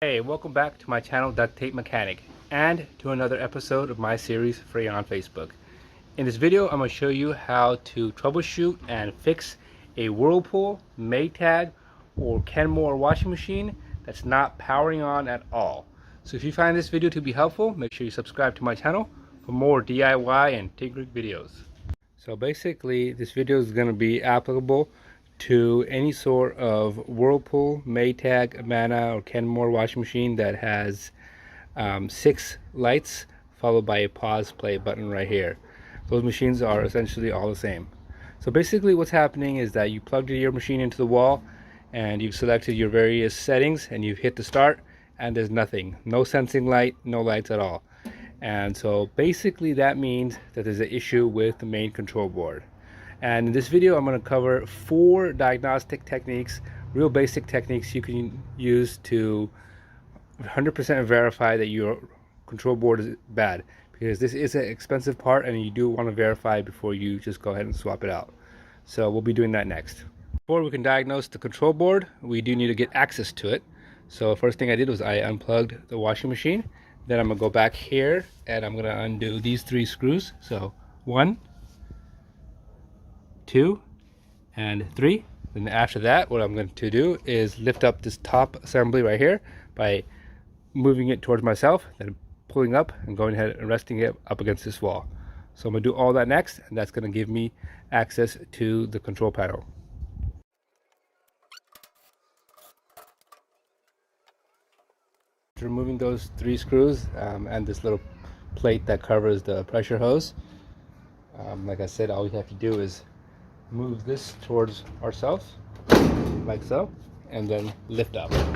Hey, welcome back to my channel Duct Tape Mechanic and to another episode of my series Free on Facebook. In this video I'm going to show you how to troubleshoot and fix a Whirlpool, Maytag or Kenmore washing machine that's not powering on at all. So if you find this video to be helpful, make sure you subscribe to my channel for more DIY and tinkering videos. So basically this video is going to be applicable to any sort of Whirlpool, Maytag, Amana or Kenmore washing machine that has 6 lights followed by a pause play button right here. Those machines are essentially all the same. So basically what's happening is that you plugged your machine into the wall and you've selected your various settings and you've hit the start and there's nothing. No sensing light, no lights at all. And so basically that means that there's an issue with the main control board. And in this video I'm going to cover 4 diagnostic techniques, real basic techniques you can use to 100% verify that your control board is bad, because this is an expensive part and you do want to verify before you just go ahead and swap it out. So we'll be doing that next. Before we can diagnose the control board, we do need to get access to it. So first thing I did was I unplugged the washing machine. Then I'm going to go back here and I'm going to undo these 3 screws. So 1, 2, and 3. Then after that, what I'm going to do is lift up this top assembly right here by moving it towards myself, then pulling up and going ahead and resting it up against this wall. So I'm going to do all that next, and that's going to give me access to the control panel. Removing those 3 screws and this little plate that covers the pressure hose, like I said, all we have to do is move this towards ourselves like so and then lift up. Then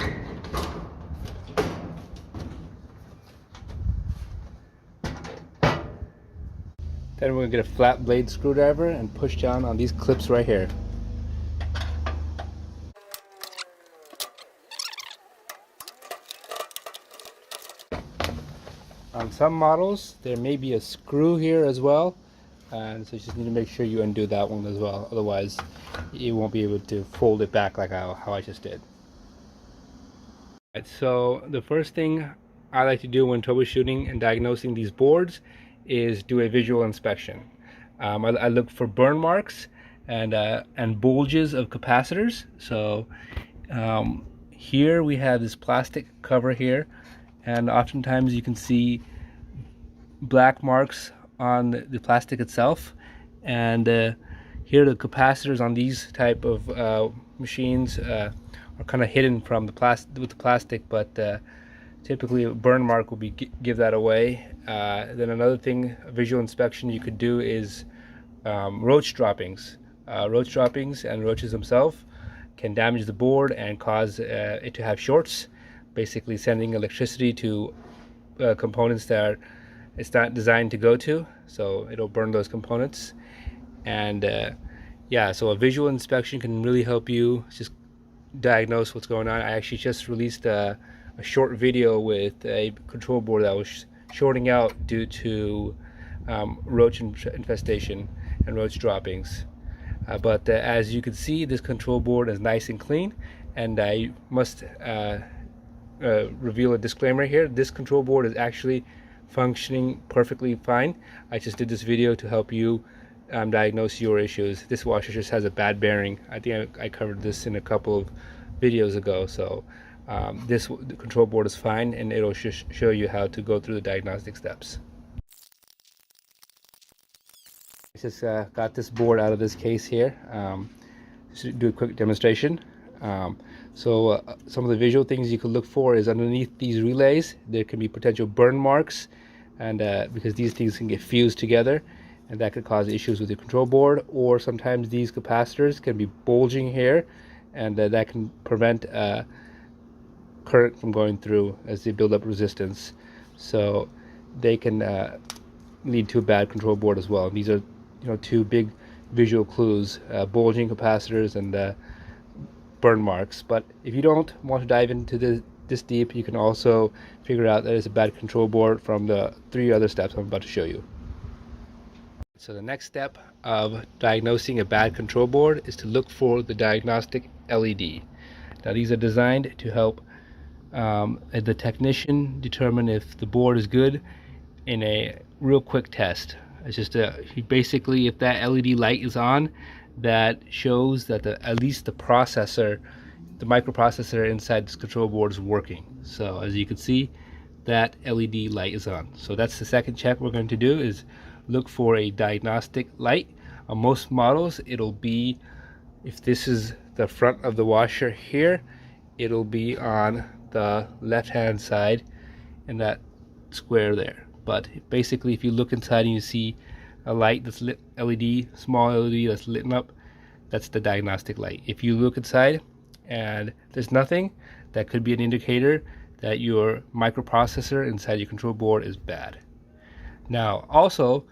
we're going to get a flat blade screwdriver and push down on these clips right here. On some models there may be a screw here as well, and so you just need to make sure you undo that one as well, otherwise you won't be able to fold it back like how I just did. Right, so the first thing I like to do when troubleshooting and diagnosing these boards is do a visual inspection. I look for burn marks and bulges of capacitors. So here we have this plastic cover here, and oftentimes you can see black marks on the plastic itself, and here the capacitors on these type of machines are kind of hidden from the plastic, but typically a burn mark will give that away. Then another thing, a visual inspection you could do is roach droppings. Roach droppings and roaches themselves can damage the board and cause it to have shorts, basically sending electricity to components that it's not designed to go to, so it'll burn those components. And yeah, so a visual inspection can really help you just diagnose what's going on. I actually just released a short video with a control board that was shorting out due to roach infestation and roach droppings. But as you can see, this control board is nice and clean, and I must reveal a disclaimer here. This control board is actually functioning perfectly fine. I just did this video to help you diagnose your issues. This washer just has a bad bearing. I think I covered this in a couple of videos ago. So the control board is fine, and it'll show you how to go through the diagnostic steps. I just got this board out of this case here. Just do a quick demonstration. So some of the visual things you could look for is underneath these relays there can be potential burn marks, and because these things can get fused together, and that could cause issues with the control board. Or sometimes these capacitors can be bulging here, and that can prevent current from going through as they build up resistance, so they can lead to a bad control board as well. These are 2 big visual clues, bulging capacitors and burn marks. But if you don't want to dive into this deep, you can also figure out that it's a bad control board from the 3 other steps I'm about to show you. So the next step of diagnosing a bad control board is to look for the diagnostic LED. Now these are designed to help the technician determine if the board is good in a real quick test. It's just basically, if that LED light is on, that shows that at least the processor, the microprocessor inside this control board is working. So as you can see, that LED light is on. So that's the second check we're going to do, is look for a diagnostic light. On most models, it'll be, if this is the front of the washer here, it'll be on the left hand side in that square there. But basically, if you look inside and you see a light that's lit, LED, small LED that's lit up, that's the diagnostic light. If you look inside and there's nothing, that could be an indicator that your microprocessor inside your control board is bad. Now also,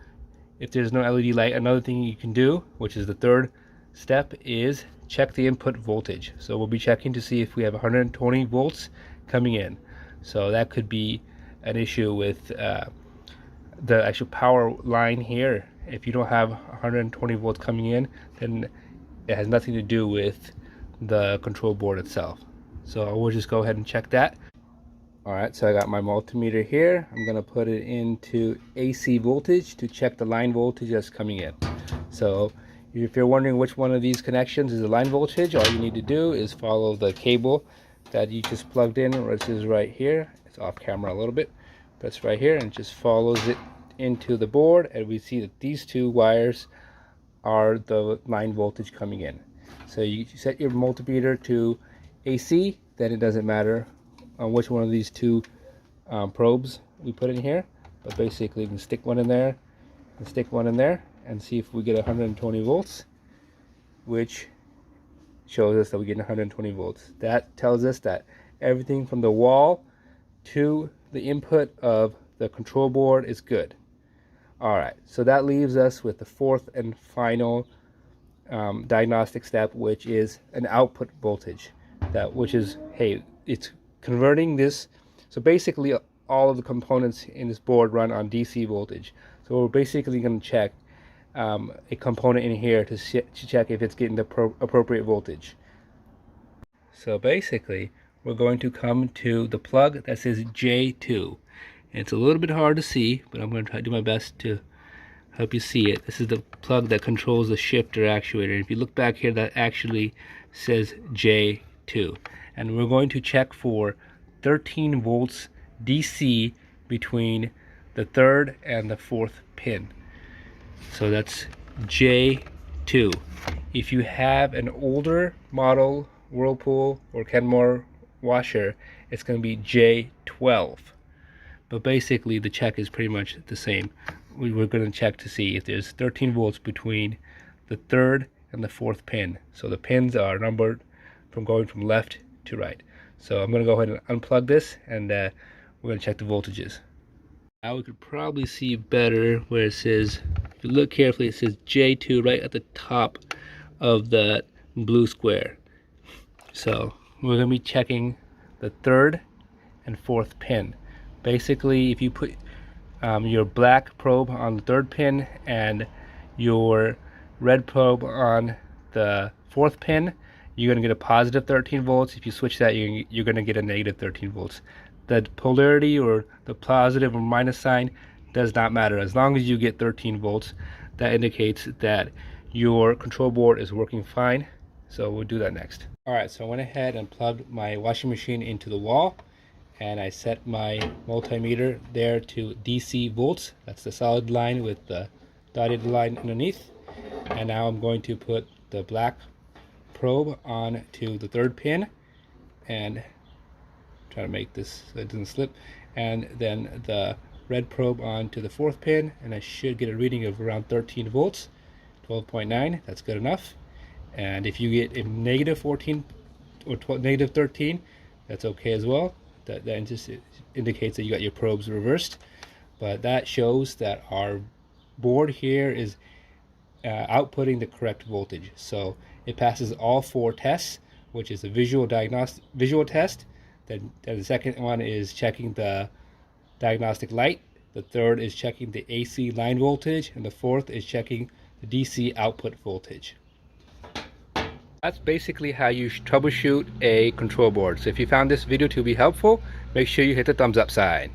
if there's no LED light, another thing you can do, which is the third step, is check the input voltage. So we'll be checking to see if we have 120 volts coming in. So that could be an issue with the actual power line here. If you don't have 120 volts coming in, then it has nothing to do with the control board itself. So we'll just go ahead and check that. Alright, so I got my multimeter here. I'm going to put it into AC voltage to check the line voltage that's coming in. So if you're wondering which one of these connections is the line voltage, all you need to do is follow the cable that you just plugged in, which is right here. It's off camera a little bit, but it's right here, and just follows it into the board, and we see that these two wires are the line voltage coming in. So you set your multimeter to AC, then it doesn't matter on which one of these two probes we put in here, but basically you can stick one in there and stick one in there and see if we get 120 volts, which shows us that we get 120 volts. That tells us that everything from the wall to the input of the control board is good. Alright, so that leaves us with the fourth and final diagnostic step, which is an output voltage. Which is, hey, it's converting this. So basically all of the components in this board run on DC voltage. So we're basically going to check a component in here to check if it's getting the appropriate voltage. So basically we're going to come to the plug that says J2. It's a little bit hard to see, but I'm going to try to do my best to help you see it. This is the plug that controls the shifter actuator. If you look back here, that actually says J2. And we're going to check for 13 volts DC between the third and the fourth pin. So that's J2. If you have an older model Whirlpool or Kenmore washer, it's going to be J12. But basically the check is pretty much the same. We're going to check to see if there's 13 volts between the third and the fourth pin. So the pins are numbered from going from left to right. So I'm going to go ahead and unplug this, and we're going to check the voltages. Now we could probably see better where it says, if you look carefully, it says J2 right at the top of that blue square. So we're going to be checking the third and fourth pin. Basically, if you put your black probe on the third pin and your red probe on the fourth pin, you're going to get a positive 13 volts. If you switch that, you're going to get a negative 13 volts. The polarity or the positive or minus sign does not matter. As long as you get 13 volts, that indicates that your control board is working fine. So we'll do that next. Alright, so I went ahead and plugged my washing machine into the wall, and I set my multimeter there to DC volts. That's the solid line with the dotted line underneath. And now I'm going to put the black probe on to the third pin and try to make this so it doesn't slip, and then the red probe on to the fourth pin, and I should get a reading of around 13 volts, 12.9. That's good enough. And if you get a negative 14 or negative 13, that's okay as well. That just indicates that you got your probes reversed. But that shows that our board here is outputting the correct voltage. So it passes all four tests, which is a visual test. Then the second one is checking the diagnostic light. The third is checking the AC line voltage, and the fourth is checking the DC output voltage. That's basically how you troubleshoot a control board. So if you found this video to be helpful, make sure you hit the thumbs up side.